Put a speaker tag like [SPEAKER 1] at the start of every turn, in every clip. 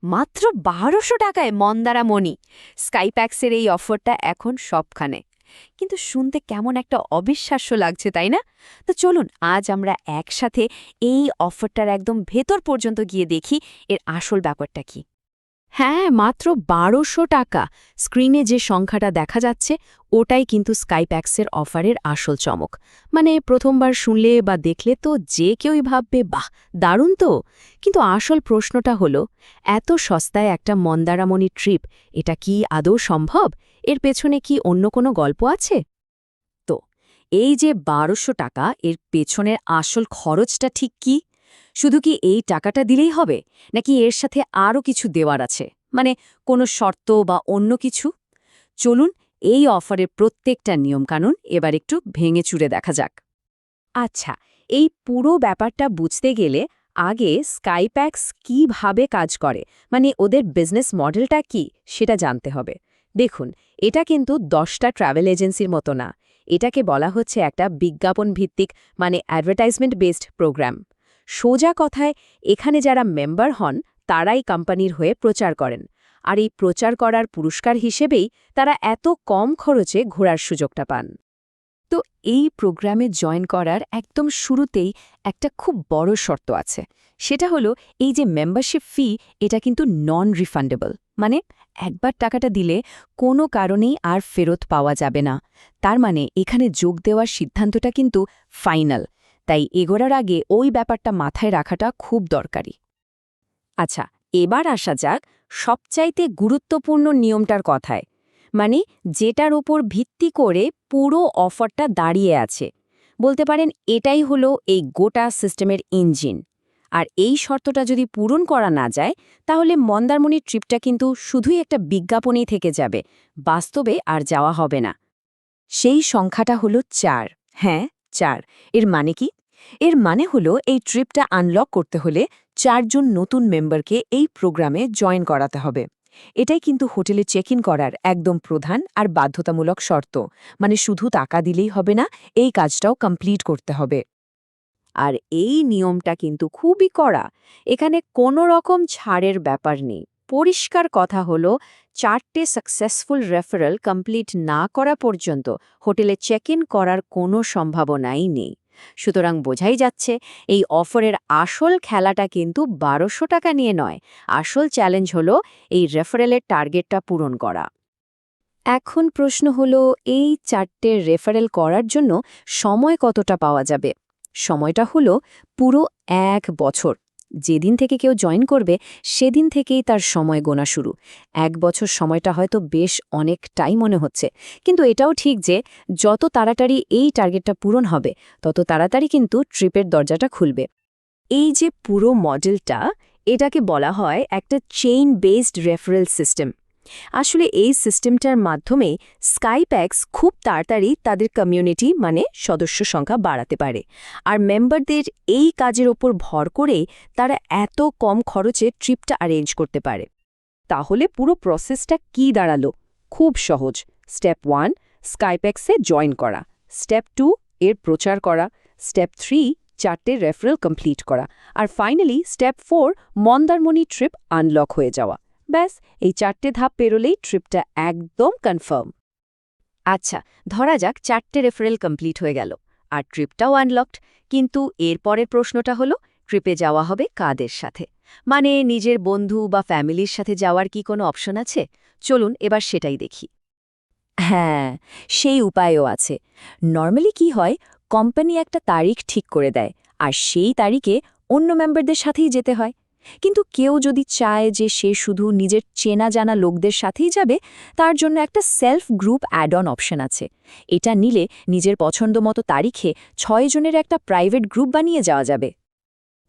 [SPEAKER 1] মাত্র ১২০০ টাকায় মন্দারা মণি। স্কাইপ্যাক্সের এই অফারটা এখন সবখানে। কিন্তু শুনতে কেমন একটা অবিশ্বাস্য লাগছে, তাই না? তো চলুন আজ আমরা একসাথে এই অফারটার একদম ভেতর পর্যন্ত গিয়ে দেখি এর আসল ব্যাপারটা কি। হ্যাঁ, মাত্র ১২০০ টাকা। স্ক্রিনে যে সংখ্যাটা দেখা যাচ্ছে ওটাই কিন্তু স্কাইপ্যাক্সের অফারের আসল চমক। মানে প্রথমবার শুনলে বা দেখলে তো যে কেউই ভাববে, বাহ, দারুণ তো। কিন্তু আসল প্রশ্নটা হলো, এত সস্তায় একটা মন্দারামণি ট্রিপ, এটা কি আদৌ সম্ভব? এর পেছনে কি অন্য কোনো গল্প আছে? তো এই যে ১২০০ টাকা, এর পেছনের আসল খরচটা ঠিক কি? শুধু কি এই টাকাটা দিলেই হবে, নাকি এর সাথে আরও কিছু দেওয়ার আছে? মানে কোনো শর্ত বা অন্য কিছু? চলুন এই অফারের প্রত্যেকটা নিয়মকানুন এবার একটু ভেঙে চুরে দেখা যাক। আচ্ছা, এই পুরো ব্যাপারটা বুঝতে গেলে আগে স্কাইপ্যাক্স কিভাবে কাজ করে, মানে ওদের বিজনেস মডেলটা কি, সেটা জানতে হবে। দেখুন, এটা কিন্তু ১০টা ট্রাভেল এজেন্সির মতো না। এটাকে বলা হচ্ছে একটা বিজ্ঞাপন ভিত্তিক, মানে অ্যাডভার্টাইজমেন্ট বেসড প্রোগ্রাম। সোজা কথায়, এখানে যারা মেম্বার হন তারাই কোম্পানির হয়ে প্রচার করেন। আর এই প্রচার করার পুরস্কার হিসেবেই তারা এত কম খরচে ঘোরার সুযোগটা পান। তো এই প্রোগ্রামে জয়েন করার একদম শুরুতেই একটা খুব বড় শর্ত আছে। সেটা হলো, এই যে মেম্বারশিপ ফি, এটা কিন্তু নন রিফান্ডেবল। মানে একবার টাকাটা দিলে কোনো কারণেই আর ফেরত পাওয়া যাবে না। তার মানে এখানে যোগ দেওয়ার সিদ্ধান্তটা কিন্তু ফাইনাল। তাই এগোরার আগে ওই ব্যাপারটা মাথায় রাখাটা খুব দরকারি। আচ্ছা, এবার আসা যাক সবচাইতে গুরুত্বপূর্ণ নিয়মটার কথায়। মানে যেটার উপর ভিত্তি করে পুরো অফারটা দাঁড়িয়ে আছে। বলতে পারেন এটাই হলো এই গোটা সিস্টেমের ইঞ্জিন। আর এই শর্তটা যদি পূরণ করা না যায়, তাহলে মন্দারমণির ট্রিপটা কিন্তু শুধুই একটা বিজ্ঞাপনেই থেকে যাবে, বাস্তবে আর যাওয়া হবে না। সেই সংখ্যাটা হলো ৪। হ্যাঁ, ৪। এর মানে কি? এর মানে হলো এই ট্রিপটা আনলক করতে হলে ৪ জন নতুন মেম্বারকে এই প্রোগ্রামে জয়েন করাতে হবে। এটাই কিন্তু হোটেলে চেক ইন করার একদম প্রধান আর বাধ্যতামূলক শর্ত। মানে শুধু টাকা দিলেই হবে না, এই কাজটাও কমপ্লিট করতে হবে। আর এই নিয়মটা কিন্তু খুবই কড়া। এখানে কোনো রকম ছাড়ের ব্যাপার নেই। পরিষ্কার কথা হলো, ৪টে সাকসেসফুল রেফারেল কমপ্লিট না করা পর্যন্ত হোটেলে চেক ইন করার কোনো সম্ভাবনাই নেই। সুতরাং বোঝাই যাচ্ছে, এই অফারের আসল খেলাটা কিন্তু ১২০০ টাকা নিয়ে নয়। আসল চ্যালেঞ্জ হলো এই রেফারেলের টার্গেটটা পূরণ করা। এখন প্রশ্ন হলো, এই ৪টে রেফারেল করার জন্য সময় কতটা পাওয়া যাবে? সময়টা হলো পুরো ১ বছর। যেদিন থেকে কেউ জয়েন করবে সেদিন থেকেই তার সময় গোনা শুরু। ১ বছর সময়টা হয়তো বেশ অনেকটাই মনে হচ্ছে, কিন্তু এটাও ঠিক যে যত তাড়াতাড়ি এই টার্গেটটা পূরণ হবে, তত তাড়াতাড়ি কিন্তু ট্রিপের দরজাটা খুলবে। এই যে পুরো মডেলটা, এটাকে বলা হয় একটা চেইন বেসড রেফারেল সিস্টেম। আসলে এই সিস্টেমটার মাধ্যমে স্কাইপ্যাক্স খুব তাড়াতাড়ি তাদের কমিউনিটি, মানে সদস্য সংখ্যা বাড়াতে পারে। আর মেম্বারদের এই কাজের ওপর ভর করে তারা এত কম খরচে ট্রিপটা অ্যারেঞ্জ করতে পারে। তাহলে পুরো প্রসেসটা কি দাঁড়ালো? খুব সহজ। স্টেপ 1, স্কাইপ্যাক্সে জয়েন করা। স্টেপ 2, এর প্রচার করা। স্টেপ 3, 4টে রেফারেল কমপ্লিট করা। আর finally step 4, Mandarmani trip unlock হয়ে যাওয়া। ব্যাস, এই 4টে ধাপ পেরোলেই ট্রিপটা একদম কনফার্ম। আচ্ছা, ধরা যাক 4টে রেফারেল কমপ্লিট হয়ে গেল আর ট্রিপটাও আনলকড। কিন্তু এরপরের প্রশ্নটা হলো, ট্রিপে যাওয়া হবে কাদের সাথে? মানে নিজের বন্ধু বা ফ্যামিলির সাথে যাওয়ার কি কোনো অপশন আছে? চলুন এবার সেটাই দেখি। হ্যাঁ, সেই উপায়ও আছে। নরমালি কি হয়, কোম্পানি একটা তারিখ ঠিক করে দেয়, আর সেই তারিখে অন্য মেম্বারদের সাথেই যেতে হয়। কিন্তু কেউ যদি চায় যে সে শুধু নিজের চেনা জানা লোকদের সাথেই যাবে, তার জন্য একটা self group add on option আছে। এটা নিলে নিজের পছন্দমতো তারিখে ৬ জনের একটা প্রাইভেট গ্রুপ বানিয়ে যাওয়া যাবে।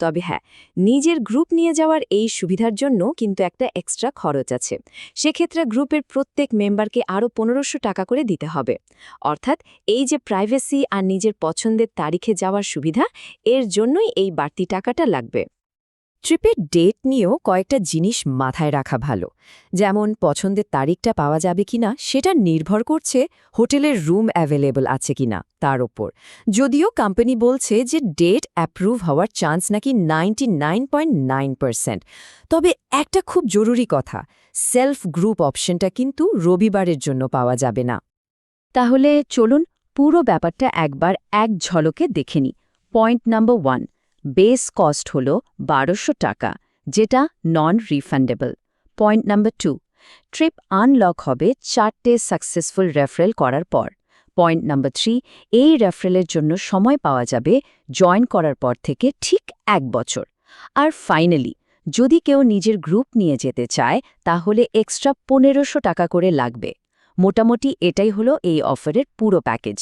[SPEAKER 1] তবে হ্যাঁ, নিজের গ্রুপ নিয়ে যাওয়ার এই সুবিধার জন্য কিন্তু একটা এক্সট্রা খরচ আছে। সেক্ষেত্রে গ্রুপের প্রত্যেক মেম্বারকে আরও ১৫০০ টাকা করে দিতে হবে। অর্থাৎ এই যে প্রাইভেসি আর নিজের পছন্দের তারিখে যাওয়ার সুবিধা, এর জন্যই এই বাড়তি টাকাটা লাগবে।
[SPEAKER 2] ট্রিপের ডেট নিয়েও কয়েকটা জিনিস মাথায় রাখা ভালো, যেমন পছন্দের তারিখটা পাওয়া যাবে কিনা সেটা নির্ভর করছে হোটেলের রুম অ্যাভেলেবল আছে কিনা তার ওপর। যদিও কোম্পানি বলছে যে ডেট অ্যাপ্রুভ হওয়ার চান্স নাকি 99.9%। তবে একটা খুব জরুরি কথা, সেলফ গ্রুপ অপশনটা কিন্তু রবিবারের জন্য পাওয়া যাবে না।
[SPEAKER 1] তাহলে চলুন পুরো ব্যাপারটা একবার এক ঝলকে দেখে নিই। পয়েন্ট নাম্বার 1, বেস কস্ট হল 1200 টাকা, যেটা non refundable. Point number 2, trip unlock হবে 4টে সাকসেসফুল রেফারেল করার পর। পয়েন্ট নাম্বার 3, এই রেফারেলের জন্য সময় পাওয়া যাবে জয়েন করার পর থেকে ঠিক 1 বছর। আর ফাইনালি, যদি কেউ নিজের গ্রুপ নিয়ে যেতে চায় তাহলে এক্সট্রা 1500 টাকা করে লাগবে। মোটামুটি এটাই হলো এই অফারের পুরো প্যাকেজ।